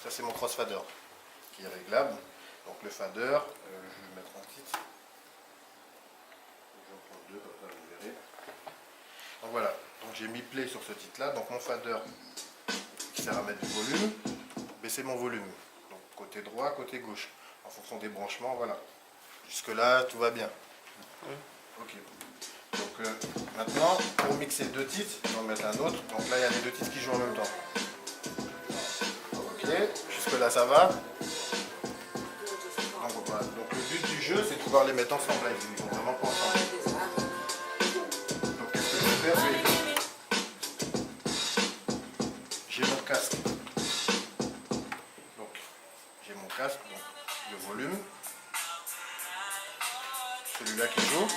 Ça c'est mon crossfader qui est réglable. Donc le fader, je vais le mettre en titre. Je vais en prendre deux, comme ça vous verrez. Donc voilà, donc j'ai mis play sur ce titre là. Donc mon fader qui sert à mettre du volume, baisser mon volume. Donc côté droit, côté gauche, en fonction des branchements, voilà. Jusque là tout va bien. Ok. Donc maintenant, pour mixer deux titres, je vais en mettre un autre. Donc là il y a les deux titres qui jouent en même temps. Ok, jusque là ça va. Donc, voilà. Donc le but du jeu c'est de pouvoir les mettre ensemble. Là, ils vont vraiment pas ensemble. Donc qu'est-ce que je vais faire? J'ai mon casque. Donc j'ai mon casque, donc le volume. Celui-là qui joue.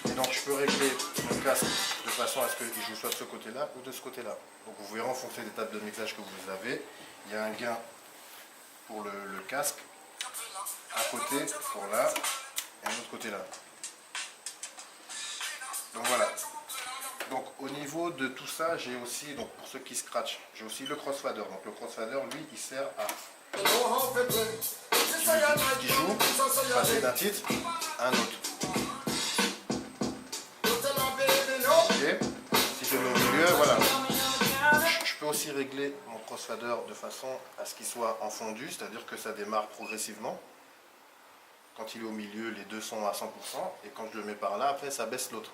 Et donc je peux régler mon casque de façon à ce qu'il joue soit de ce côté-là ou de ce côté-là. Donc vous verrez en fonction des tables de mixage que vous avez, il y a un gain pour le casque, un côté pour là et un autre côté là. Donc voilà. Donc au niveau de tout ça, j'ai aussi, donc pour ceux qui scratchent, j'ai aussi le crossfader. Donc le crossfader, lui, il sert à qui joue, passer d'un titre à un autre. Okay. Si je mets au milieu, voilà. Je peux aussi régler mon crossfader de façon à ce qu'il soit en fondu, c'est-à-dire que ça démarre progressivement. Quand il est au milieu, les deux sont à 100%, et quand je le mets par là, après ça baisse l'autre.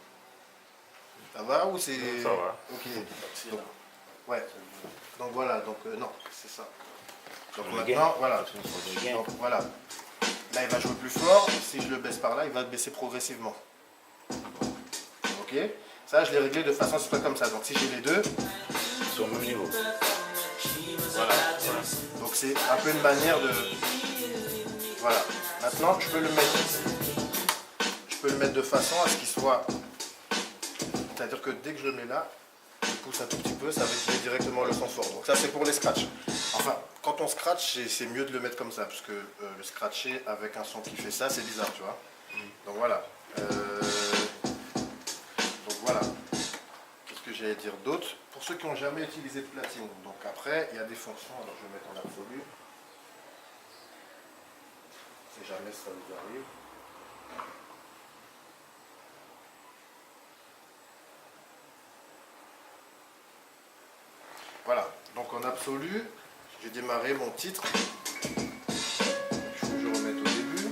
Ça va ou c'est... Ça va. Ok. Donc, ouais. Donc voilà, donc non, c'est ça. Donc Le maintenant, gain. voilà. Donc voilà. Là, il va jouer plus fort. Si je le baisse par là, il va baisser progressivement. Ok. Ça, je l'ai réglé de façon à ce que ce soit comme ça. Donc si j'ai les deux, Ils sont au même niveau. voilà. Donc c'est un peu une manière de... Voilà. Maintenant, je peux le mettre de façon à ce qu'il soit... C'est-à-dire que dès que je le mets là, je pousse un tout petit peu, ça va écouter directement le son fort. Donc ça, c'est pour les scratchs. Enfin, quand on scratch, c'est mieux de le mettre comme ça, parce que le scratcher avec un son qui fait ça, c'est bizarre, tu vois. Donc voilà. Donc voilà. Qu'est-ce que j'allais dire d'autre? Pour ceux qui n'ont jamais utilisé de platine, donc après, il y a des fonctions, alors je vais mettre en absolu. Si jamais ça vous arrive. Voilà, donc en absolu, j'ai démarré mon titre. Il faut que je remette au début.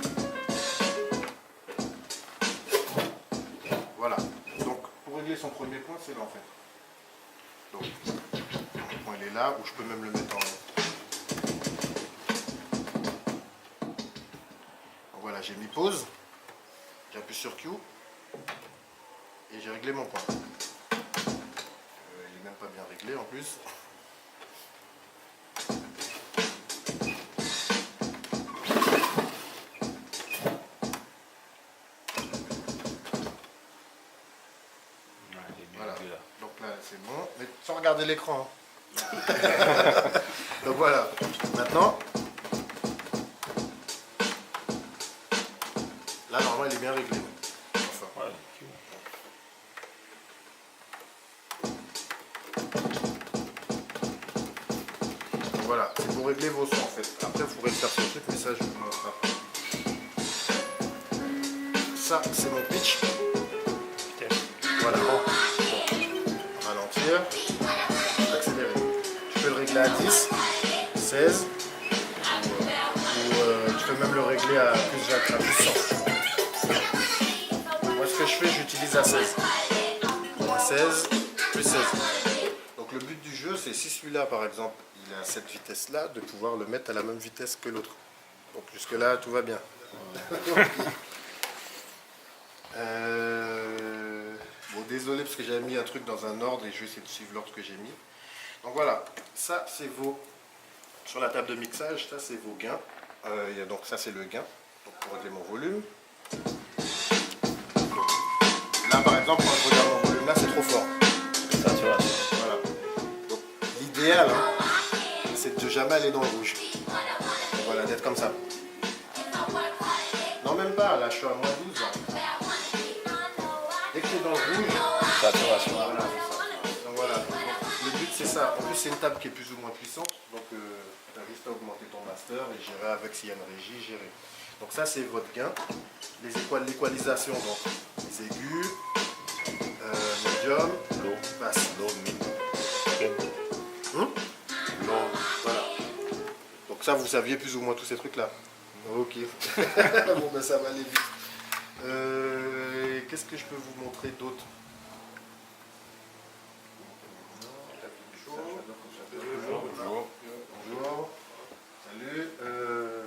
Voilà, donc pour régler son premier point, c'est là en fait. Donc, le point il est là, ou je peux même le mettre en haut. Donc voilà, j'ai mis pause, j'appuie sur Q, et j'ai réglé mon point. Il n'est même pas bien réglé en plus. C'est bon, mais sans regarder l'écran. Hein. Donc voilà, maintenant, là normalement il est bien réglé. Enfin. Donc voilà, c'est pour régler vos sons en fait. Après vous pourrez faire ce truc, mais ça je vous montre après. Ça c'est mon pitch. Voilà. Accélérer. Tu peux le régler à 10, 16 ou tu peux même le régler à plus 100. Moi ce que je fais, j'utilise à 16. À 16, plus 16. Donc le but du jeu, c'est si celui-là par exemple, il est à cette vitesse-là, de pouvoir le mettre à la même vitesse que l'autre. Donc jusque là, tout va bien. Bon, désolé parce que j'avais mis un truc dans un ordre et je vais essayer de suivre l'ordre que j'ai mis. Donc voilà, ça c'est vos... Sur la table de mixage, ça c'est vos gains. Donc ça c'est le gain, donc pour régler mon volume. Donc, là par exemple, quand je regarde mon volume là, c'est trop fort. Saturation. Voilà. Donc l'idéal, hein, c'est de jamais aller dans le rouge. Donc, voilà, d'être comme ça. Non même pas, là je suis à moins 12. Là. Dès que tu es dans le rouge, Saturation. voilà, c'est ça. Donc voilà, donc, le but c'est ça. En plus c'est une table qui est plus ou moins puissante. Donc tu as juste à augmenter ton master et gérer avec s'il y a une régie, gérer. Donc ça c'est votre gain. L'équalisation, donc les aigus, médium, Low, basse. low, mid. Low, voilà. Donc ça vous saviez plus ou moins tous ces trucs là. Ok. Bon ben ça va aller vite. Qu'est-ce que je peux vous montrer d'autre? Bonjour. Salut.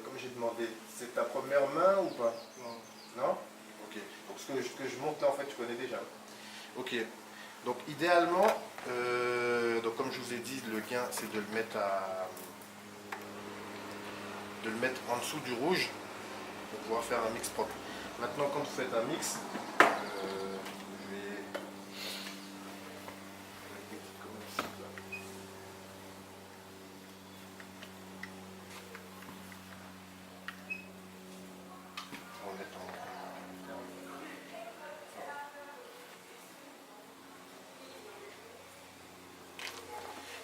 Comme j'ai demandé, c'est ta première main ou pas? Non. Ok. Donc ce que je montre là en fait tu connais déjà. Ok. Donc idéalement, donc comme je vous ai dit, le gain c'est de le mettre en dessous du rouge pour pouvoir faire un mix propre. Maintenant quand vous faites un mix, je vais remettre en...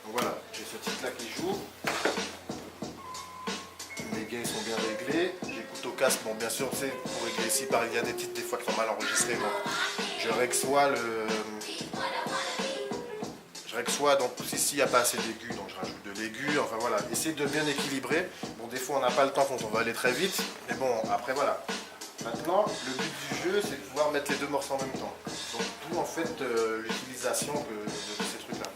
Donc voilà, j'ai ce titre là qui joue. Les gains sont bien réglés. J'écoute au casque, bon bien sûr c'est pour régler ici, par il y a des titres des fois qui sont mal enregistrés. Donc je règle soit donc ici il n'y a pas assez d'aigus, donc je rajoute de l'aigu, enfin voilà, essayer de bien équilibrer. Bon des fois on n'a pas le temps, on va aller très vite, mais bon après voilà. Maintenant le but du jeu c'est de pouvoir mettre les deux morceaux en même temps. Donc d'où en fait l'utilisation de ces trucs là.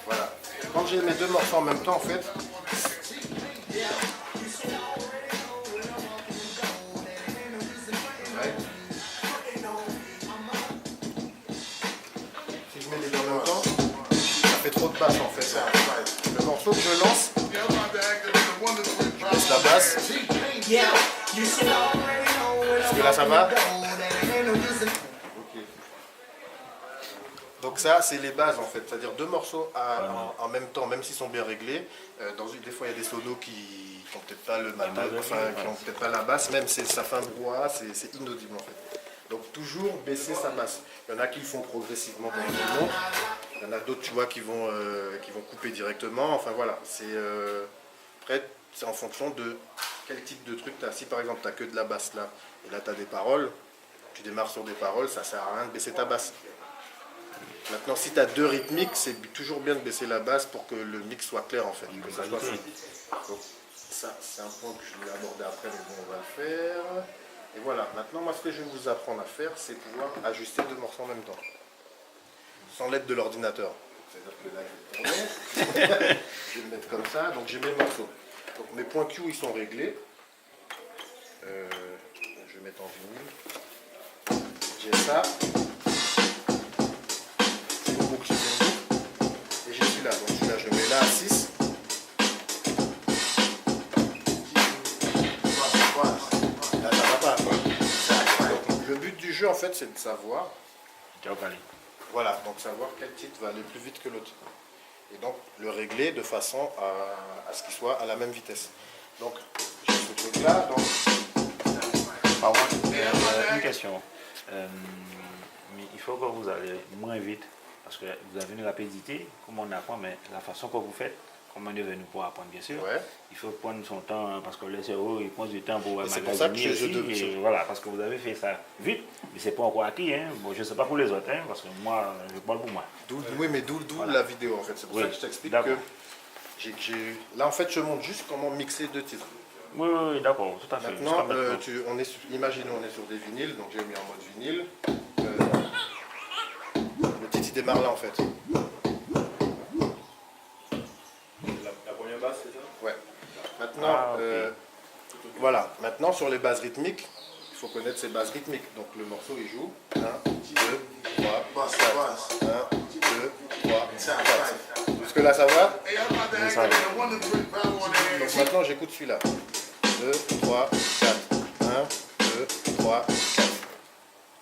Voilà. Quand j'ai mes deux morceaux en même temps en fait, si je mets les deux en même temps, ça fait trop de basse en fait. Le morceau que je lance, je laisse la basse. Est-ce que là ça va? Ok. Donc ça c'est les bases en fait, c'est-à-dire deux morceaux en même temps, même s'ils sont bien réglés. Des fois il y a des solos qui n'ont peut-être pas le matos, enfin qui n'ont peut-être pas la basse, même ça fait un brouhaha, c'est inaudible en fait. Donc toujours baisser sa basse. Il y en a qui le font progressivement pendant le monte. Il y en a d'autres tu vois qui vont couper directement. Enfin voilà, après c'est en fonction de quel type de truc tu as. Si par exemple tu n'as que de la basse là, et là tu as des paroles, tu démarres sur des paroles, ça sert à rien de baisser ta basse. Maintenant si tu as deux rythmiques, c'est toujours bien de baisser la basse pour que le mix soit clair en fait. Que ça soit simple. Donc ça c'est un point que je vais aborder après, mais bon on va le faire. Et voilà, maintenant moi ce que je vais vous apprendre à faire, c'est pouvoir ajuster deux morceaux en même temps. Sans l'aide de l'ordinateur. C'est-à-dire que là je vais tourner, je vais me mettre comme ça, donc j'ai mes morceaux. Donc mes points Q ils sont réglés. Je vais mettre en vinyle. J'ai ça. C'est une boucle, c'est une boucle. Et j'ai celui-là. Donc celui-là je mets là à 6. Là ça va pas. Donc, le but du jeu en fait c'est de savoir. Voilà, donc savoir quel titre va aller plus vite que l'autre. Et donc le régler de façon à ce qu'il soit à la même vitesse. Donc j'ai ce truc là. Donc... Une question. Mais il faut que vous allez moins vite parce que vous avez une rapidité, comme on apprend, mais la façon que vous faites, comme on est venu pour apprendre bien sûr, Ouais. il faut prendre son temps hein, parce que le cerveau il prend du temps pour c'est pour ça que magasiner et voilà, parce que vous avez fait ça vite, mais c'est pas encore acquis. Hein. Bon, je ne sais pas pour les autres, hein, parce que moi, je parle pour moi. Oui, mais d'où Voilà. la vidéo en fait. C'est pour ça que je t'explique que là en fait je montre juste comment mixer deux titres. Oui, d'accord, tout à fait. Maintenant, imaginons on est sur des vinyles, donc j'ai mis en mode vinyle. Le titre il démarre là en fait. La première basse, c'est ça? Ouais. Maintenant, okay. Voilà. Maintenant sur les bases rythmiques, il faut connaître ces bases rythmiques. Donc le morceau il joue 1, 2, 3, 4. 1, 2, 3, 4. Jusque là ça va? Donc maintenant j'écoute celui-là. 2, 3, 4. 1, 2, 3, 4.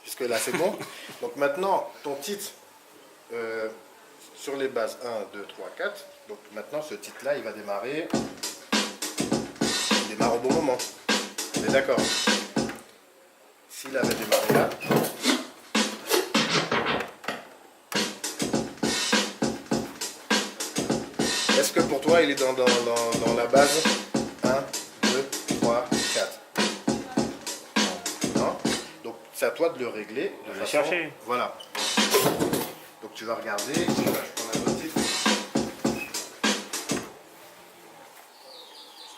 Jusque là c'est bon. Donc maintenant ton titre sur les bases 1, 2, 3, 4. Donc maintenant ce titre là il va démarrer. Il démarre au bon moment. On est d'accord? S'il avait démarré là, Est-ce que pour toi il est dans la base 1, 2, 3, 4? Non. Donc c'est à toi de le régler. De façon... chercher. Voilà. Donc tu vas regarder. Je prends un autre titre.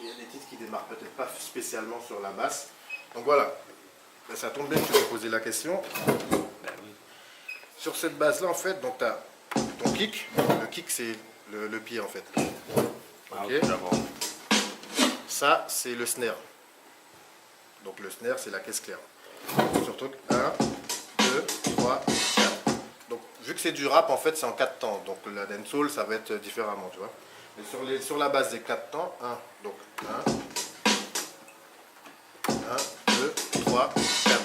Il y a des titres qui démarrent peut-être pas spécialement sur la basse. Donc voilà. Ben, ça tombe bien que tu m'aies posé la question. Ben oui. Sur cette base-là, en fait, donc tu as ton kick. Le kick, c'est le pied, en fait. Ah, Ok. ok, d'abord. Ça, c'est le snare. Donc le snare, c'est la caisse claire. Surtout 1, 2, 3, 4. Donc vu que c'est du rap, en fait, c'est en 4 temps. Donc la dancehall, ça va être différemment, tu vois. Mais sur la base des 4 temps, 1, donc 1, 2, 3, 4.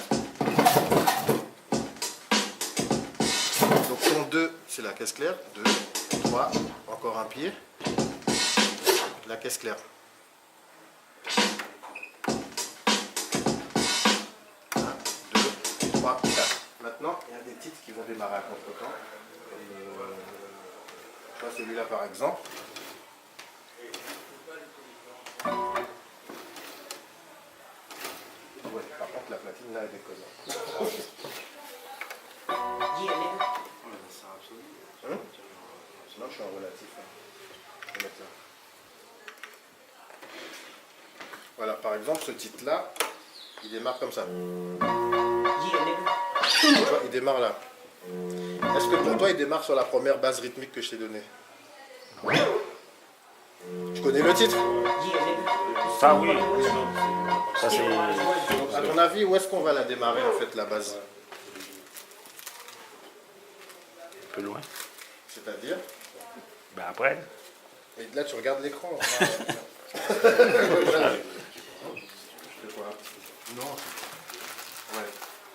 Donc ton 2, c'est la caisse claire. 2, 3, encore un pied. La caisse claire. 3, 4. Maintenant, il y a des titres qui vont démarrer à contre-temps. Je vois celui-là par exemple. Ouais, par contre, la platine là, elle déconne. Hein? Sinon, je suis en relatif. Je vais mettre là. Voilà, par exemple, ce titre-là, il démarre comme ça. Tu vois, il démarre là. Est-ce que pour toi, il démarre sur la première base rythmique que je t'ai donnée? Tu connais le titre? Ça, oui. Ça, c'est... Donc, à ton avis, où est-ce qu'on va la démarrer, en fait, la base? Un peu loin. C'est-à-dire? Ben après. Et là, tu regardes l'écran. Non. Ouais.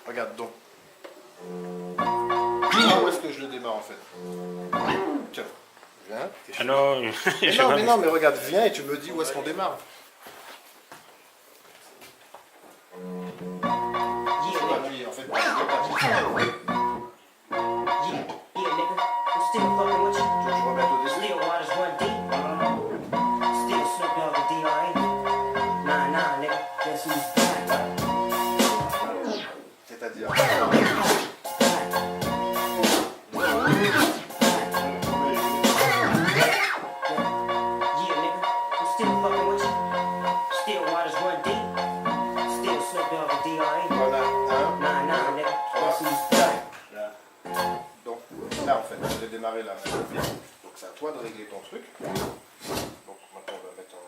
Regarde donc. Où est-ce que je le démarre en fait? Tiens, viens. Ah non, Mais regarde, viens et tu me dis où est-ce qu'on démarre. Appuie, en fait, tu veux que je remette au début? C'est-à-dire? Donc là en fait, je vais démarrer là. Donc c'est à toi de régler ton truc. Donc maintenant on va mettre en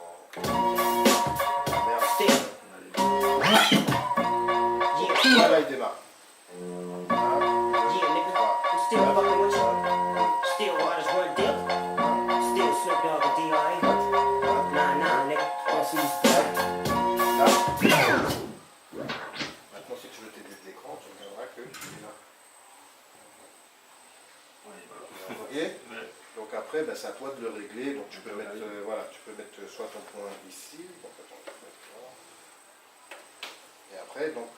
merde. Là il démarre. 1, 2, 3. Maintenant si tu veux t'aider de l'écran, tu regarderas que il est là. Ok. Donc après, ben, c'est à toi de le régler. Donc tu peux mettre, voilà, tu peux mettre soit ton point ici. Donc attends, je vais mettre là. Et après, donc.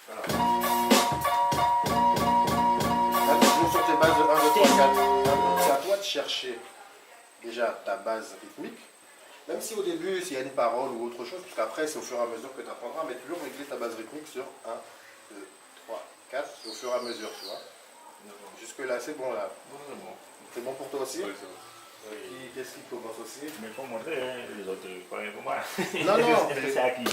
Voilà. Là, toujours sur tes bases de 1, 2, 3, 4. C'est à toi de chercher déjà ta base rythmique. Même si au début, s'il y a une parole ou autre chose, parce qu'après, c'est au fur et à mesure que tu apprendras, mais toujours régler ta base rythmique sur 1, 2, 3, 4, au fur et à mesure, tu vois. Jusque là, c'est bon là. C'est bon pour toi aussi? Oui, c'est bon. Qu'est-ce qui commence aussi? Mais il faut montrer, hein, les autres, pas rien pour moi. Non, non. C'est à qui?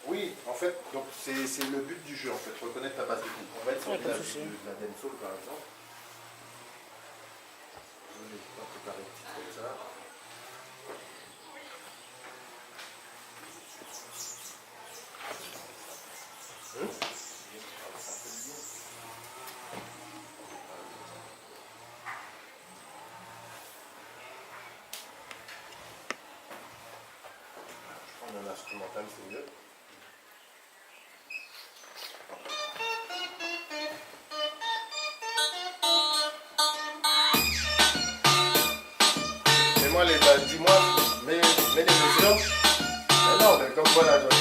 Oui, en fait, donc c'est le but du jeu, en fait, reconnaître ta base rythmique. On va être sur de la dancehall, par exemple. Je vais préparer un petit comme ça. Un instrumental, c'est mieux. Mets-moi les bases, dis-moi, mets les mesures. Mais non, mais comme voilà. Voilà.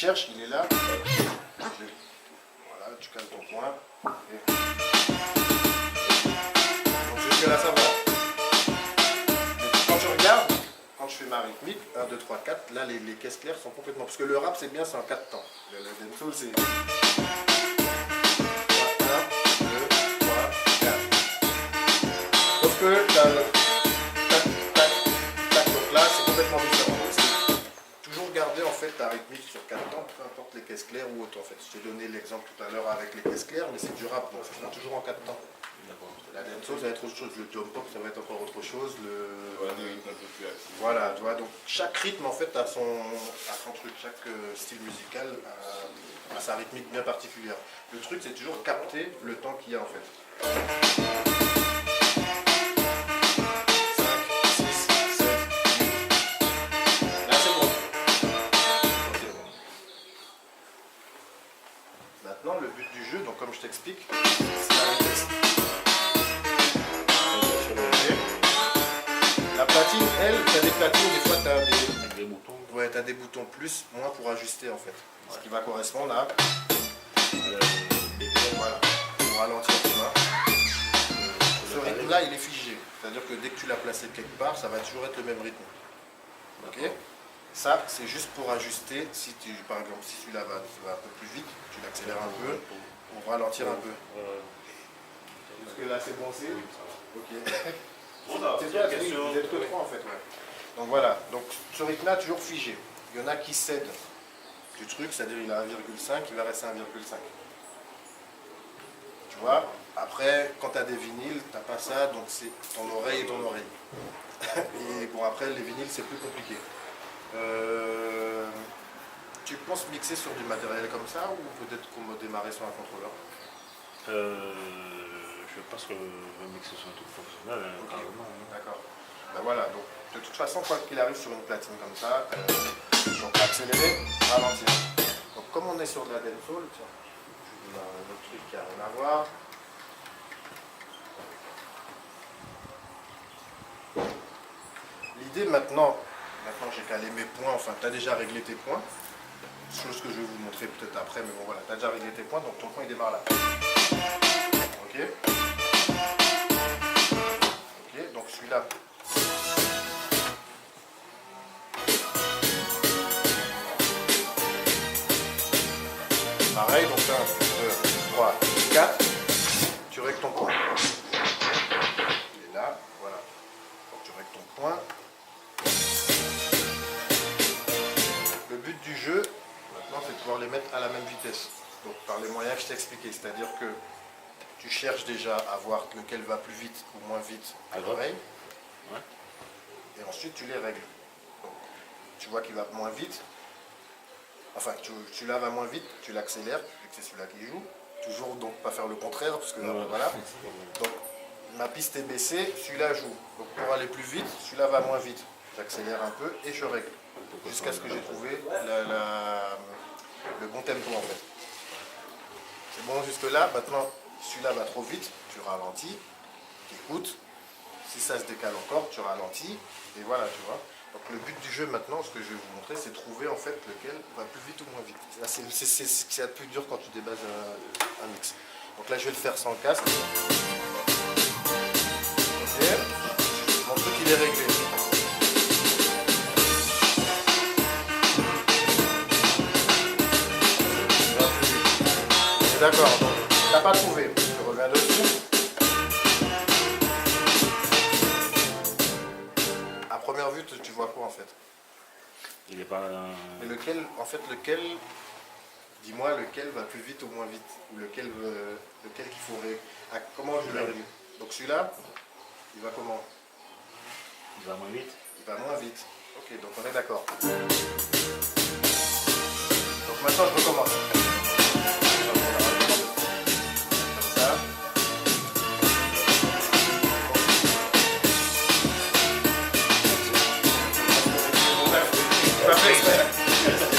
cherche, il est là. Voilà, tu cales ton point. Et... Donc jusque là ça va. Mais quand tu regardes, quand je fais ma rythmique, 1, 2, 3, 4, là les caisses claires sont complètement... Parce que le rap c'est bien, c'est en 4 temps. Le dancehall c'est... 1, 2, 3, 4. Sauf que t'as le... Tac, tac, tac, donc là c'est complètement différent. Toujours garder en fait ta rythmique sur 4 temps, peu importe les caisses claires ou autre en fait. Je t'ai donné l'exemple tout à l'heure avec les caisses claires, mais c'est du rap, donc ça sera toujours en 4 temps. La dancehall ça va être autre chose, le jump pop ça va être encore autre chose, voilà, tu vois, donc chaque rythme en fait a son truc, chaque style musical a sa rythmique bien particulière. Le truc c'est toujours capter le temps qu'il y a en fait. 5, 6, 7, 8. Là c'est bon. Maintenant le but du jeu, donc comme je t'explique, c'est la vitesse. La platine, elle, tu as des platines, des fois tu as des boutons. Ouais, tu as des boutons plus, moins pour ajuster en fait. Ouais. Ce qui va correspondre à voilà, pour ralentir, tu vois. Ce rythme-là, il est figé. C'est-à-dire que dès que tu l'as placé quelque part, ça va toujours être le même rythme. Ok. Ça, c'est juste pour ajuster. Si tu, par exemple, si celui-là va un peu plus vite, tu l'accélères un peu pour ralentir un peu. Parce que là, c'est bon, c'est ok. C'est toi, vous êtes que 3 en fait. Ouais. Donc voilà, donc ce rythme-là toujours figé. Il y en a qui cèdent du truc, c'est-à-dire il a 1,5, il va rester 1,5. Tu vois, après, quand tu as des vinyles, tu n'as pas ça, donc c'est ton oreille et ton oreille. Et bon, après, les vinyles, c'est plus compliqué. Tu penses mixer sur du matériel comme ça ou peut-être qu'on va démarrer sur un contrôleur? Je pense que je vais mixer sur un truc professionnel. Hein, okay. D'accord. Ben voilà, donc de toute façon, quoi qu'il arrive sur une platine comme ça, donc accélérer, ralentir. Donc comme on est sur de la dancehall, tiens, je vous donne un autre truc qui n'a rien à voir. L'idée maintenant j'ai calé mes points, enfin tu as déjà réglé tes points, chose que je vais vous montrer peut-être après, mais bon voilà, tu as déjà réglé tes points, donc ton point il démarre là. Ok. Ok, donc celui-là. Pareil, donc 1, 2, 3, 4, tu règles ton point. Il est là, voilà. Donc tu règles ton point. Le but du jeu, maintenant, c'est de pouvoir les mettre à la même vitesse. Donc par les moyens que je t'ai expliqué, c'est-à-dire que tu cherches déjà à voir lequel va plus vite ou moins vite à l'oreille. Ouais. Et ensuite tu les règles. Donc, tu vois qu'il va moins vite. Enfin, celui-là va moins vite, tu l'accélères, vu que c'est celui-là qui joue. Toujours donc pas faire le contraire, parce que voilà. Donc ma piste est baissée, celui-là joue. Donc pour aller plus vite, celui-là va moins vite. J'accélère un peu et je règle. Jusqu'à ce que j'ai trouvé le bon tempo en fait. C'est bon jusque là, maintenant celui-là va trop vite, tu ralentis, tu écoutes. Si ça se décale encore, tu ralentis, et voilà, tu vois. Donc le but du jeu maintenant, ce que je vais vous montrer, c'est trouver en fait lequel va plus vite ou moins vite. C'est ce qui est le plus dur quand tu débases un mix. Donc là je vais le faire sans le casque. Ok. Mon truc il est réglé. D'accord, donc tu n'as pas trouvé. Je reviens dessus. À première vue, tu vois quoi en fait? Il n'est pas... Mais lequel, en fait, lequel, dis-moi lequel va plus vite ou moins vite? Ou lequel qu'il faudrait... Comment je l'ai réglé? Donc celui-là, il va comment? Il va moins vite. Il va moins vite. Ok, donc on est d'accord. Donc maintenant je recommence.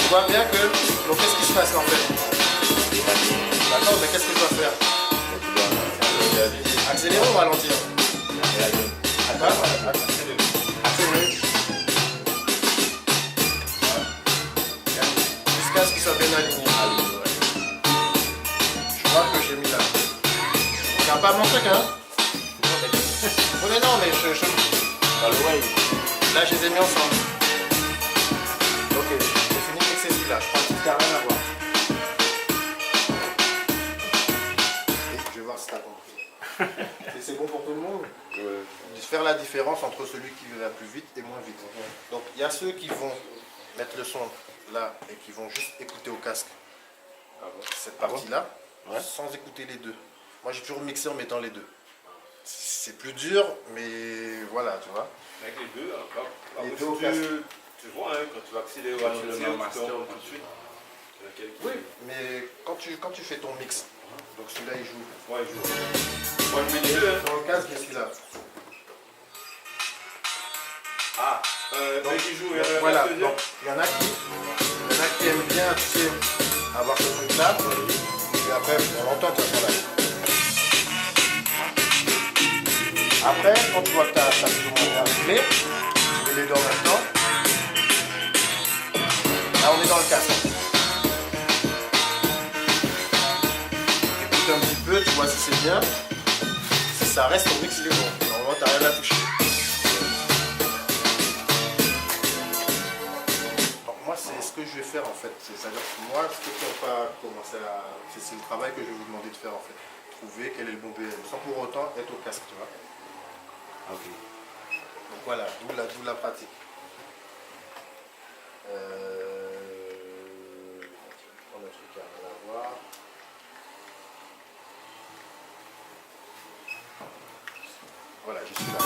Tu vois bien que... Donc qu'est-ce qui se passe en fait? Attends, mais qu'est-ce que je dois faire? Accélérer ou ralentir? Accélérer. Jusqu'à ce qu'il soit bien aligné. Je vois que j'ai mis là. C'est pas mon truc, hein? Oui, mais non, mais Dans l'oreille. là, je les ai mis ensemble. Ok, j'ai fini avec celui-là. Je prends un petit carré à voir. Et je vais voir si t'as compris. C'est bon pour tout le monde? De faire la différence entre celui qui va plus vite et moins vite. Donc, il y a ceux qui vont mettre le son là et qui vont juste écouter au casque cette partie-là, sans écouter les deux. Moi, j'ai toujours mixé en mettant les deux. C'est plus dur, mais voilà, tu vois. Avec les deux, Les deux au casque. tu vois, hein, quand tu vas accélérer ou ralentir, tu tombes tout de suite. Oui, mais quand tu fais ton mix, donc celui-là il joue. Ouais, je joue. Moi, je mets les deux, hein. Dans le casque, il y a celui-là. Ah, Donc, qui joue, voilà, donc il y en a qui aiment bien, tu sais, avoir ce truc-là, et après on l'entend de toute façon là. Après, quand tu vois que tu as plus ou moins bien réglé, tu mets les deux en même temps. Là on est dans le casque. Écoute un petit peu, tu vois si c'est bien. Si ça reste, ton mix il est bon. Normalement tu n'as rien à toucher. C'est ce que je vais faire en fait, c'est-à-dire que moi, ceux qui n'ont pas commencé à... C'est le travail que je vais vous demander de faire en fait. Trouver quel est le bon BM, sans pour autant être au casque, tu vois. Ok. Donc voilà, d'où la pratique. On prend notre truc à voir. Voilà, je suis là.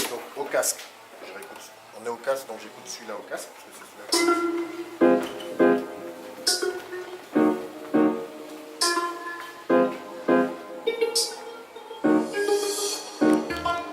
Donc au casque. On est au casque, donc j'écoute celui-là au casque, parce que c'est celui-là.